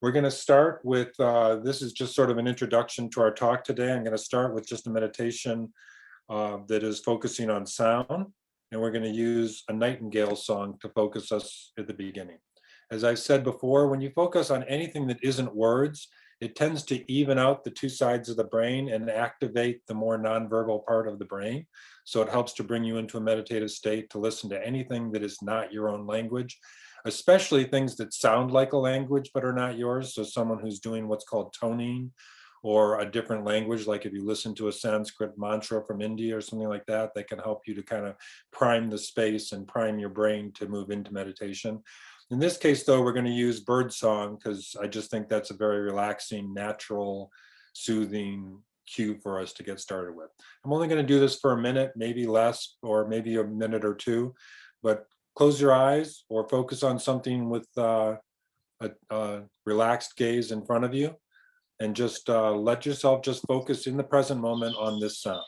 We're going to start with, this is just sort of an introduction to our talk today. I'm going to start with just a meditation that is focusing on sound, and we're going to use a nightingale song to focus us at the beginning. As I've said before, when you focus on anything that isn't words, it tends to even out the two sides of the brain and activate the more nonverbal part of the brain. So it helps to bring you into a meditative state to listen to anything that is not your own language, especially things that sound like a language but are not yours. So someone who's doing what's called toning, or a different language, like if you listen to a Sanskrit mantra from India or something like that, that can help you to kind of prime the space and prime your brain to move into meditation. In this case, though, we're going to use bird song because I just think that's a very relaxing, natural, soothing cue for us to get started with. I'm only going to do this for a minute, maybe less, or maybe a minute or two, but close your eyes or focus on something with a relaxed gaze in front of you, and just let yourself just focus in the present moment on this sound.